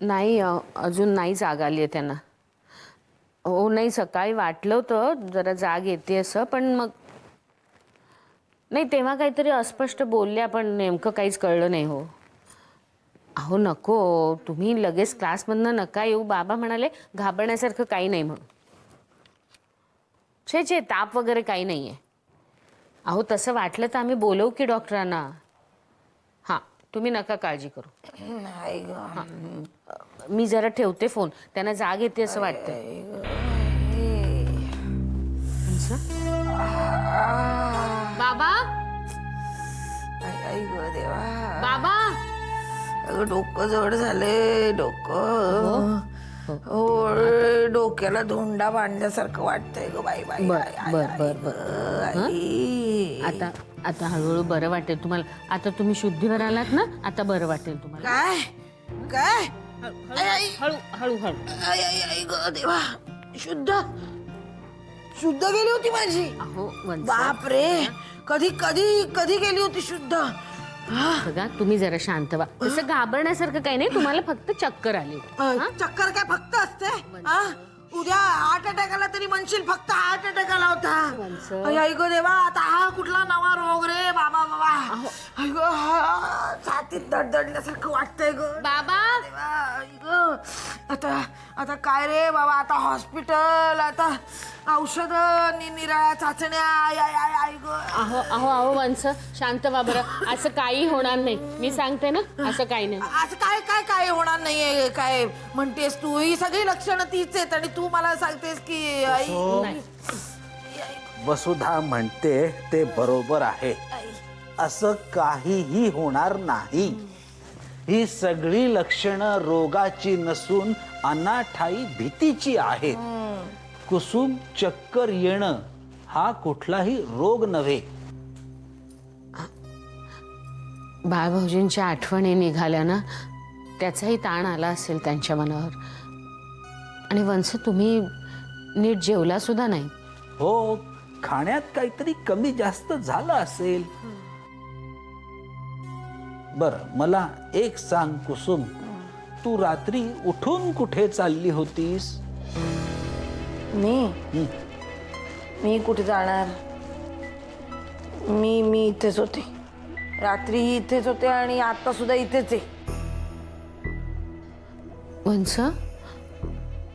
नाही अजून नाही जाग आली आहे त्यांना. हो नाही सकाळी वाटलं होतं जरा जाग येते असं, पण मग नाही तेव्हा काहीतरी अस्पष्ट बोलल्या पण नेमकं काहीच कळलं नाही हो. अहो नको तुम्ही लगेच क्लासमधनं नका येऊ. बाबा म्हणाले घाबरण्यासारखं काही नाही म्हणून. छे छे ताप वगैरे काही नाही आहे. अहो तसं वाटलं तर आम्ही बोलवू की डॉक्टरांना. हां तुम्ही नका काळजी करू. नाही ग. मी जरा ठेवते फोन. त्यांना जाग येते असं वाटतंय. बाबा आई ग देवा. बाबा अगं डोकं जड झाले डोकं. हो डोक्याला धोंडा बांधल्यासारखं वाटतंय ग बाई बाई. बर आई. आता आता हळूहळू बरं वाटेल तुम्हाला. आता तुम्ही शुद्धीवर आलात ना, आता बरं वाटेल तुम्हाला. काय काय हळू हळू हळू. आई आई आई ग देवा. शुद्ध शुद्ध गेली होती माझी. अहो वंस बाप रे. कधी कधी कधी गेली होती शुद्ध. बघा तुम्ही जरा शांत व्हा. तसं घाबरण्यासारखं काही नाही. तुम्हाला फक्त चक्कर आली. चक्कर काय फक्त असते हा? उद्या हार्ट अटॅक आला तरी म्हणशील फक्त हार्ट अटॅक आला होता. आई गो देवा. आता हा कुठला नवा रोग रे बाबा बाबा. आई गो छातीत दडदडल्यासारखं वाटतंय ग बाबा देवा. आई ग. आता आता काय रे बाबा. आता हॉस्पिटल. आता औषध निराळ्या चाचण्या. आई आई आई आई ग. अहो अहो अहो वंस शांत व्हा बरं. असं काही होणार नाही. मी सांगते ना असं काही नाही. असं काय काय काय होणार नाहीये. काय म्हणतेस तू. ही सगळी लक्षणं तीच आहेत आणि तू मला सांगतेस की आई. वसुधा म्हणते ते बरोबर आहे. असं काहीही होणार नाही. ही सगळी लक्षणं रोगाची नसून अनाठायी भीतीची आहेत. कुसुम चक्कर येणं हा कुठलाही रोग नव्हे. बाळभाऊजींच्या आठवणी निघाल्या ना, त्याचाही ताण आला असेल त्यांच्या मनावर. आणि वंस तुम्ही नीट जेवला सुद्धा नाही. हो खाण्यात काहीतरी कमी जास्त झालं असेल. बर मला एक सांग कुसुम, तू रात्री उठून कुठे चालली होतीस? मी कुठे जाणार. मी इथेच होते. रात्री इथेच होते आणि आता सुद्धा इथेच आहे. वंस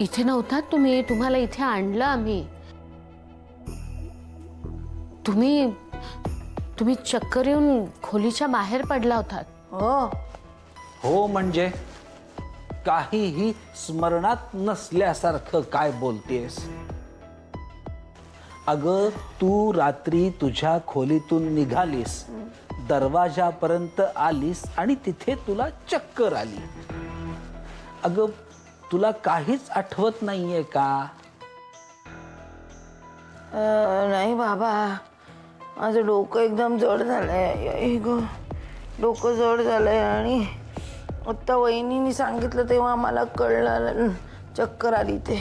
इथे नव्हतात तुम्ही. तुम्हाला इथे आणलं आम्ही. तुम्ही चक्कर येऊन खोलीच्या बाहेर पडला होतात. हो म्हणजे काहीही स्मरणात नसल्यासारखं काय बोलतेस? अगं तू रात्री तुझ्या खोलीतून निघालीस, दरवाजापर्यंत आलीस आणि तिथे तुला चक्कर आली. अगं तुला काहीच आठवत नाहीये का? नाही बाबा. माझं डोकं एकदम जड झालंय. डोकं जड झालंय आणि आता वहिनीने सांगितलं तेव्हा मला कळलं चक्कर आली ते.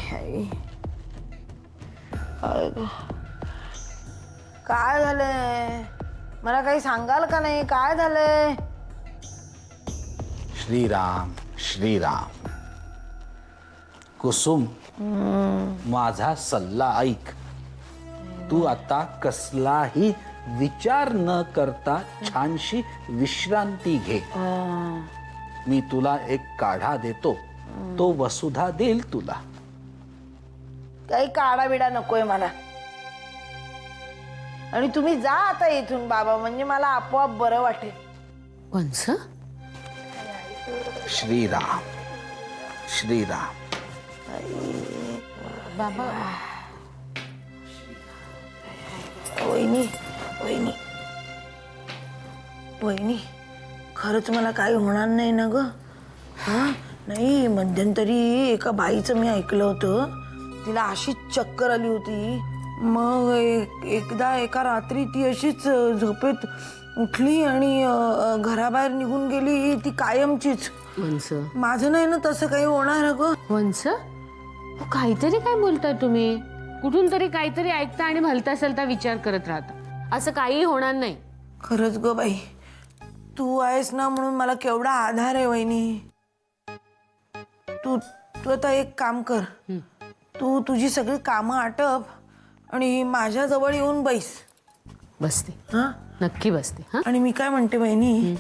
काय झालंय मला काही सांगाल का नाही. काय झालंय? श्रीराम श्रीराम. कुसुम माझा सल्ला ऐक. तू आता कसलाही विचार न करता छानशी विश्रांती घे. मी तुला एक काढा देतो. तो वसुधा देईल तुला. काही काढा बिडा नकोय मला. आणि तुम्ही जा आता इथून बाबा. म्हणजे मला आपोआप बरं वाटेल. वंस श्रीराम श्रीराम. बाबा वहिनी वहिनी वहिनी खरंच मला काही होणार नाही ना ग. हा नाही मध्यंतरी एका बाईचं मी ऐकलं होतं. तिला अशीच चक्कर आली होती. मग एकदा एका रात्री ती अशीच झोपेत उठली आणि घराबाहेर निघून गेली. ती कायमचीच. वंस माझं नाही ना तसं काही होणार ग. वंस काहीतरी काय बोलताय तुम्ही. कुठून तरी काहीतरी ऐकता आणि भलता सलता विचार करत राहता. असं काही होणार नाही. खरंच ग बाई. तू आहेस ना म्हणून मला केवढा आधार आहे वहिनी. तू तू आता एक काम कर. तू तुझी सगळी कामं आटप आणि माझ्याजवळ येऊन बैस. बसते, हां नक्की बसते. हां, आणि मी काय म्हणते बहिणी,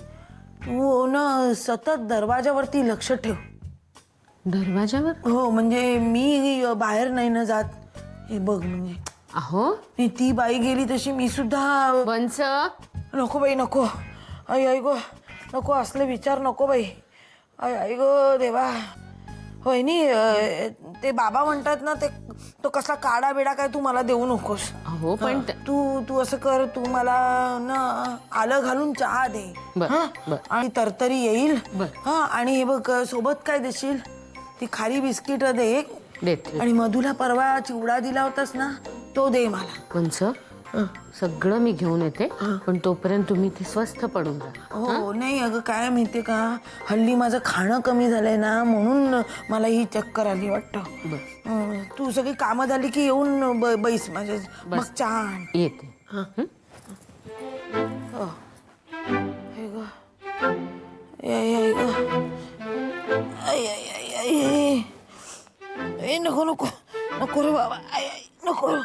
तू ना सतत दरवाजावरती लक्ष ठेव. दरवाजावर? हो म्हणजे मी बाहेर नाही ना जात हे बघ. म्हणजे अहो ती बाई गेली तशी मी सुद्धा. वंस, नको बाई नको. आई आई गो नको, असले विचार नको बाई. आई आई गो देवा. वहिनी ते बाबा म्हणतात ना, ते तो कसला काडा बिडा काय तू मला देऊ नकोस. अहो पण तू असं कर, तू मला ना आलं घालून चहा दे. बर, हं? बर. आणि तरतरी येईल. बर. हा आणि हे बघ सोबत काय देशील, ती खारी बिस्किट दे. देते. आणि मधुला परवा चिवडा दिला होतास ना, तो दे मला. वंस, सगळं मी घेऊन येते, पण तोपर्यंत तुम्ही ते स्वस्थ पडून जा. हो नाही अगं, काय माहितीये का, हल्ली माझं खाणं कमी झालंय ना, म्हणून मला ही चक्कर आली वाटतं. तू सगळी कामं झाली की येऊन बैस माझ्या, मग चहा आण. येते. हे ग. आई ग. आई आई आई आई. ए नको नको नको रे बाबा. आई आई नको.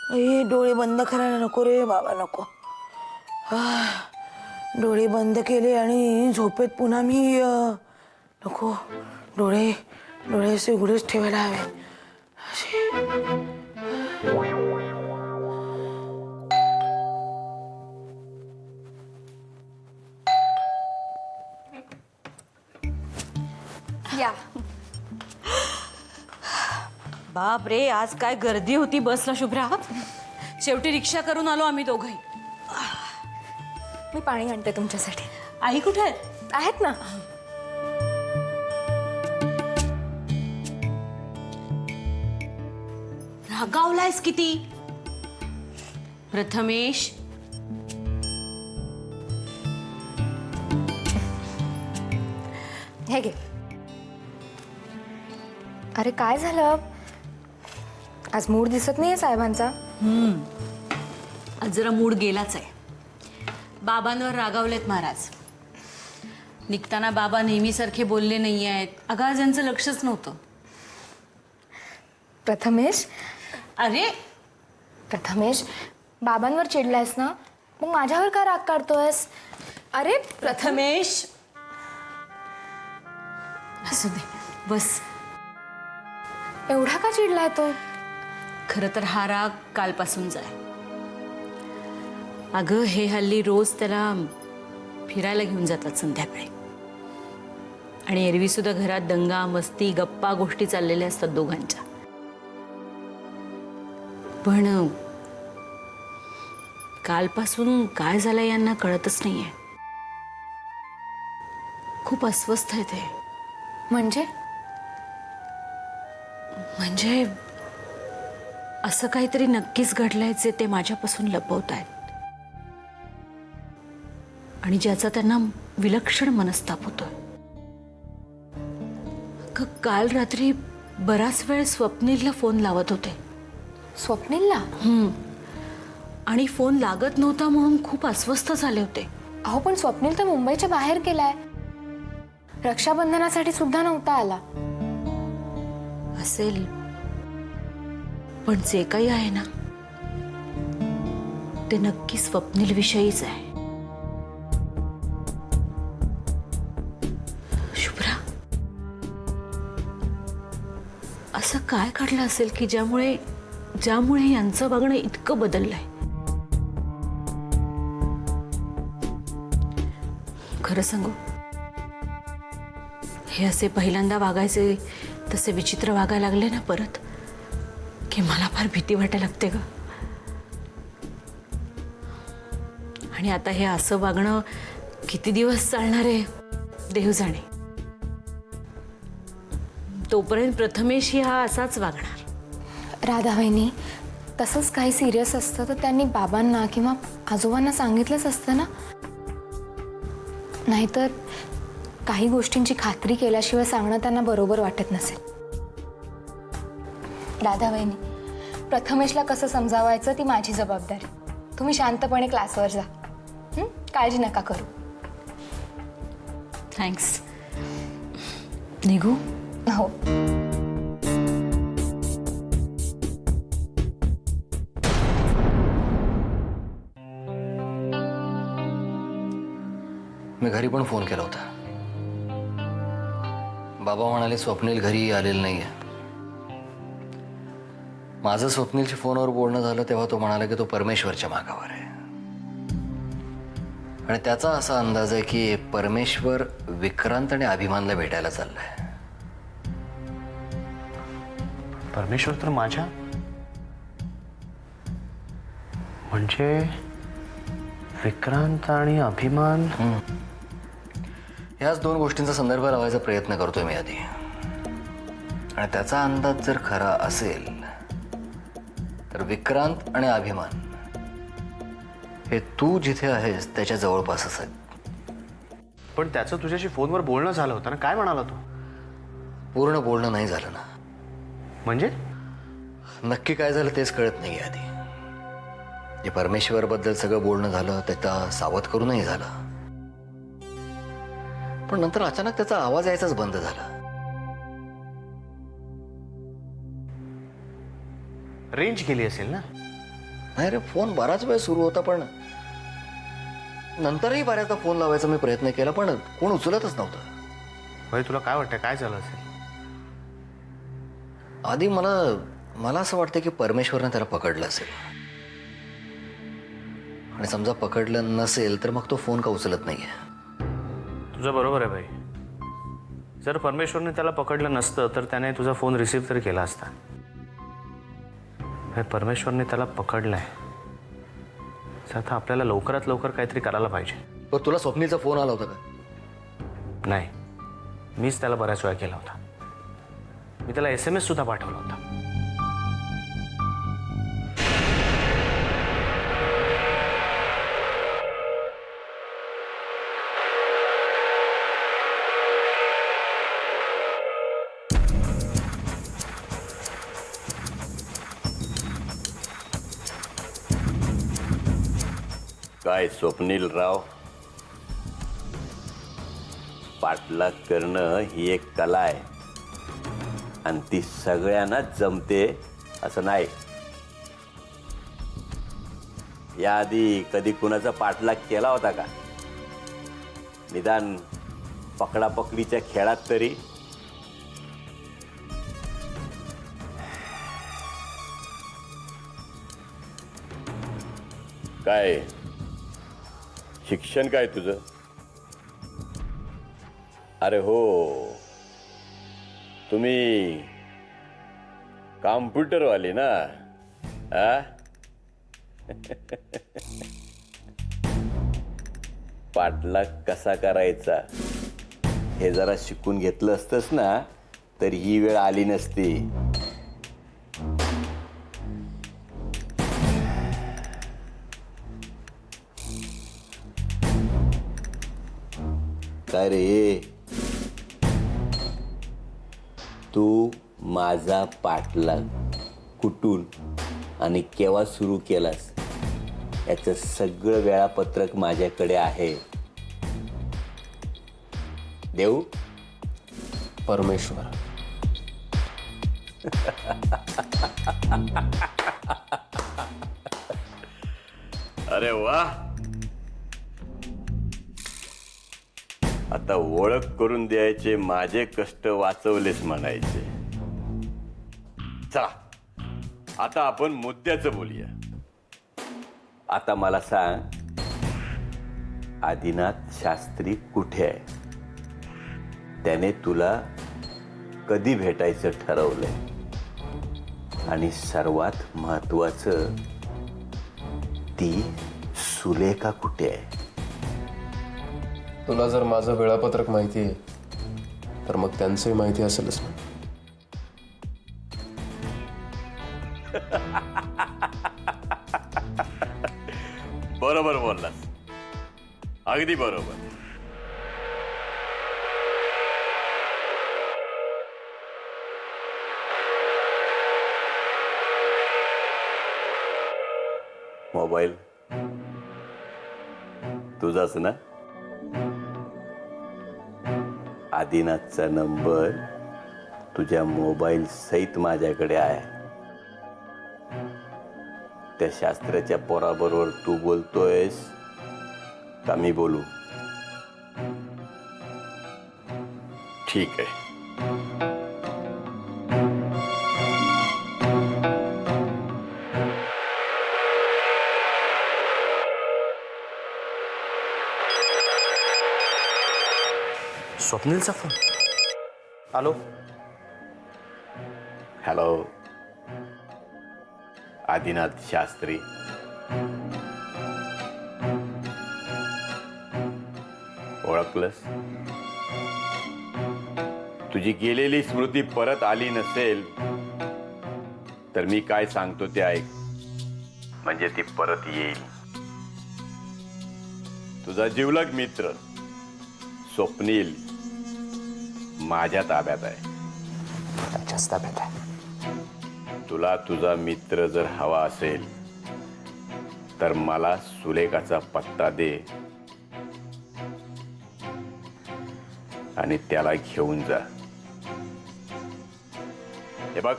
आई डोळे बंद करायला नको रे बाबा, नको. डोळे बंद केले आणि झोपेत पुन्हा मी नको. डोळे डोळे असे उघडेच ठेवायला हवे असे. या. बाप रे, आज काय गर्दी होती बसला शुभ्रा. शेवटी रिक्षा करून आलो आम्ही दोघंही. मी पाणी आणते तुमच्यासाठी. आई कुठे आहेत? आहेत ना. रागावलायस किती? प्रथमेश, हे घे. अरे काय झालं, आज मूड दिसत नाहीये साहेबांचा. आज जरा मूड गेलाच आहे. बाबांवर रागावलेत महाराज. निघताना बाबा नेहमीसारखे बोलले नाही आहेत. अगं आज यांचं लक्षच नव्हतं. प्रथमेश, अरे प्रथमेश, बाबांवर चिडलायस ना, मग माझ्यावर का राग काढतोयस? अरे प्रथमेश, असू दे, बस. एवढा का चिडलाय तो? खरं तर हा राग कालपासूनच आहे. अगं हे हल्ली रोज त्याला फिरायला घेऊन जातात संध्याकाळी. आणि एरवी सुद्धा घरात दंगा मस्ती गप्पा गोष्टी चाललेल्या असतात दोघांच्या. पण कालपासून काय झालं यांना कळतच नाहीये. खूप अस्वस्थ आहे ते. म्हणजे असं काहीतरी नक्कीच घडलंय जे ते माझ्यापासून लपवत आहेत आणि ज्याचा त्यांना विलक्षण मनस्ताप होतोय. काल रात्री बराच वेळ स्वप्नीलला फोन लावत होते. स्वप्नीलला? आणि फोन लागत नव्हता म्हणून खूप अस्वस्थ झाले होते. अहो पण स्वप्नील तर मुंबईच्या बाहेर गेलाय. रक्षाबंधनासाठी सुद्धा नव्हता आला. असेल, पण जे काही आहे ना ते नक्की स्वप्नील विषयीच आहे. शुभ्रा, असं काय घडलं असेल की ज्यामुळे यांचं वागणं इतकं बदललंय? खरं सांगू, हे असे पहिल्यांदा वागायचे तसे विचित्र वागायला लागले ना परत, की मला फार भीती वाटायला लागते ग. आणि आता हे असं वागणं किती दिवस चालणार आहे देव जाणे. तोपर्यंत प्रथमेश ही हा असाच वागणार. राधा वहिनी, तसंच काही सिरियस असतं तर त्यांनी बाबांना किंवा आजोबांना सांगितलंच असतं ना. नाहीतर काही गोष्टींची खात्री केल्याशिवाय सांगणं त्यांना बरोबर वाटत नसेल. राधा वहिनी, प्रथमेशला कसं समजावायचं ती माझी जबाबदारी. तुम्ही शांतपणे क्लासवर जा. काळजी नका करू. थँक्स. निघू? हो. मी घरी पण फोन केला होता. बाबा म्हणाले स्वप्नील घरी आलेलं नाहीये. माझं स्वप्नीलच्या फोनवर बोलणं झालं तेव्हा तो म्हणाला की तो परमेश्वरच्या मागावर आहे. आणि त्याचा असा अंदाज आहे की परमेश्वर विक्रांत आणि अभिमानला भेटायला चाललाय. परमेश्वर तर माझ्या म्हणजे विक्रांत आणि अभिमान. याच दोन गोष्टींचा संदर्भ लावायचा प्रयत्न करतोय मी आधी. आणि त्याचा अंदाज जर खरा असेल तर विक्रांत आणि अभिमान हे तू जिथे आहेस त्याच्या जवळपासच आहेत. पण त्याचं तुझ्याशी फोनवर बोलणं झालं होतं ना, काय म्हणाला तू? पूर्ण बोलणं नाही झालं ना. म्हणजे नक्की काय झालं तेच कळत नाही आधी. जे परमेश्वरबद्दल सगळं बोलणं झालं त्याचा सावध करूनही झालं, पण नंतर अचानक त्याचा आवाज यायचाच बंद झाला. रेंज गेली असेल ना. नाही रे, फोन बराच वेळ सुरू होता, पण नंतरही बऱ्याचदा फोन लावायचा मी प्रयत्न केला, पण कोण उचलतच नव्हतं. भाई तुला काय वाटतं, काय झालं असेल? आधी मला असं वाटतं की परमेश्वरने त्याला पकडलं असेल. आणि समजा पकडलं नसेल तर मग तो फोन का उचलत नाहीये. तुझं बरोबर आहे भाई. जर परमेश्वरने त्याला पकडलं नसतं तर त्याने तुझा फोन रिसीव्ह तरी केला असता. भाई परमेश्वरने त्याला पकडलाय तर आता आपल्याला लवकरात लवकर काहीतरी करायला पाहिजे. पण तुला स्वप्नीलचा फोन आला होता का? नाही, मीच त्याला बऱ्याच वेळा केला होता. मी त्याला SMS सुद्धा पाठवला होता. काय स्वप्नील राव, पाठलाग करणं ही एक कला आहे आणि ती सगळ्यांनाच जमते असं नाही. याआधी कधी कुणाचा पाठलाग केला होता का? निदान पकडापकडीच्या खेळात तरी. काय शिक्षण काय तुझं? अरे हो, तुम्ही कॉम्प्युटरवाले ना? आ पाठलाग कसा करायचा हे जरा शिकून घेतलं असतंस ना तर ही वेळ आली नसती. काय रे, तू माझा पाठलाग कुठून आणि केव्हा सुरू केलास याचं सगळं वेळापत्रक माझ्याकडे आहे. देऊ? परमेश्वर. अरे वा, आता ओळख करून द्यायचे माझे कष्ट वाचवलेच म्हणायचे. चला आता आपण मुद्द्याचं बोलूया. आता मला सांग, आदिनाथ शास्त्री कुठे आहे? त्याने तुला कधी भेटायचं ठरवलंय? आणि सर्वात महत्वाचं, ती सुलेखा कुठे आहे? तुला जर माझं वेळापत्रक माहिती आहे तर मग त्यांचंही माहिती असेलच ना. बरोबर बोललास, अगदी बरोबर. मोबाईल तुझाच ना? आदिनाथचा नंबर तुझ्या मोबाईल सहित माझ्याकडे आहे. त्या शास्त्राच्या पोराबरोबर तू बोलतोयस का मी बोलू? ठीक आहे. स्वप्नीलचा phone. Hello. Hello, Adinath Shastri. ओळखलंस? तुझी गेलेली स्मृती परत आली नसेल तर मी काय सांगतो ते ऐक, म्हणजे ती परत येईल. तुझा जिवलग मित्र स्वप्नील माझ्या ताब्यात आहे. त्याच्याच ताब्यात आहे. तुला तुझा मित्र जर हवा असेल तर मला सुलेखाचा पत्ता दे आणि त्याला घेऊन जा. हे बघ,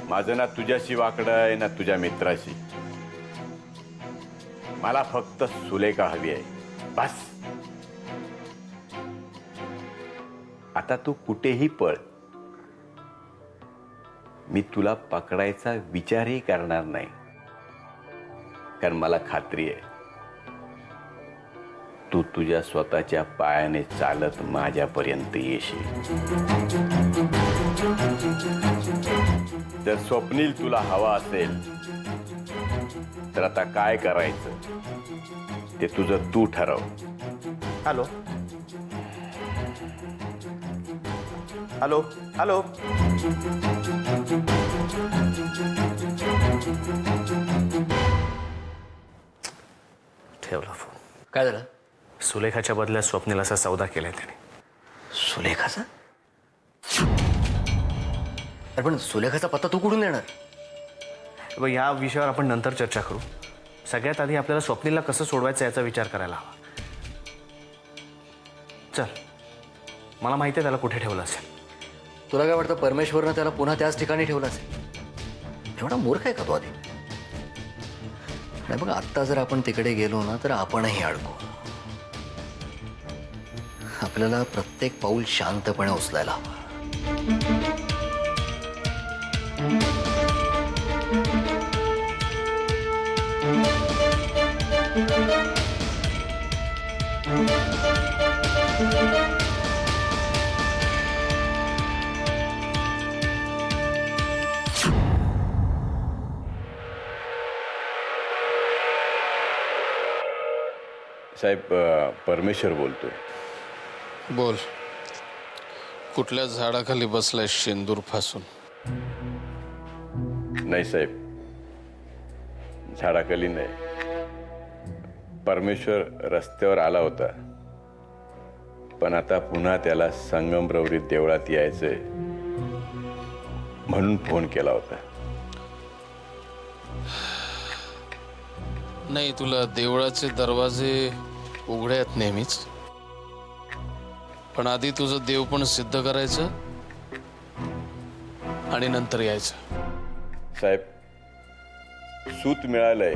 माझं ना तुझ्याशी वाकडं आहे ना तुझ्या मित्राशी. मला फक्त सुलेखा हवी आहे, बस. आता तू कुठेही पळ, मी तुला पकडायचा विचारही करणार नाही, कारण मला खात्री आहे तू तुझ्या स्वतःच्या पायाने चालत माझ्यापर्यंत येशील. जर स्वप्नील तुला हवा असेल तर आता काय करायचं ते तुझं तू ठरव. हॅलो. हॅलो. हॅलो. ठेवला फोन. काय झालं? सुलेखाच्या बदल्यात स्वप्नील असा सौदा केलाय त्याने. सुलेखाचा? अरे पण सुलेखाचा पत्ता तू कुठून देणार? बघ, या विषयावर आपण नंतर चर्चा करू. सगळ्यात आधी आपल्याला स्वप्नीलला कसं सोडवायचं याचा विचार करायला हवा. चल, मला माहिती आहे त्याला कुठे ठेवलं असेल. तुला काय वाटतं परमेश्वरनं त्याला पुन्हा त्याच ठिकाणी ठेवलं असेल? एवढा मूर्ख आहे का तो आधी? नाही बघ, आत्ता जर आपण तिकडे गेलो ना तर आपणही अडकू. आपल्याला प्रत्येक पाऊल शांतपणे उचलायला हवं. साहेब, परमेश्वर बोलतोय. बोल. कुठल्या झाडाखाली बसलाय शेंदूर फासून? नाही साहेब, झाडाखाली नाही. परमेश्वर रस्त्यावर आला होता, पण आता पुन्हा त्याला संगमरवरी देवळात यायचंय म्हणून फोन केला होता. नाही, तुला देवळाचे दरवाजे उघडे आहेत नेहमीच, पण आधी तुझं देव पण सिद्ध करायचं आणि नंतर यायचं. साहेब, सूत मिळालंय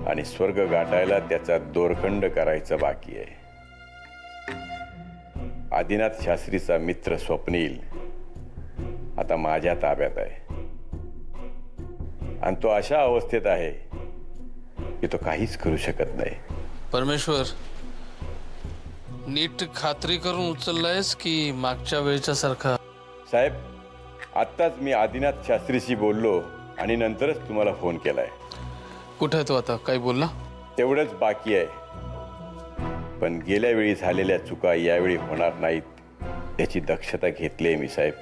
आणि स्वर्ग गाठायला त्याचा दोरखंड करायचा बाकी आहे. आदिनाथ शास्त्रीचा मित्र स्वप्नील आता माझ्या ताब्यात आहे आणि तो अशा अवस्थेत आहे की तो काहीच करू शकत नाही. परमेश्वर, नीट खात्री करून उचललायस की मागच्या वेळच्या सारखा? साहेब, आत्ताच मी आदिनाथ शास्त्रीशी बोललो आणि नंतरच तुम्हाला फोन केलाय. कुठे आहे तो आता? काही बोलला? तेवढंच बाकी आहे, पण गेल्या वेळी झालेल्या चुका यावेळी होणार नाहीत याची दक्षता घेतली आहे मी साहेब.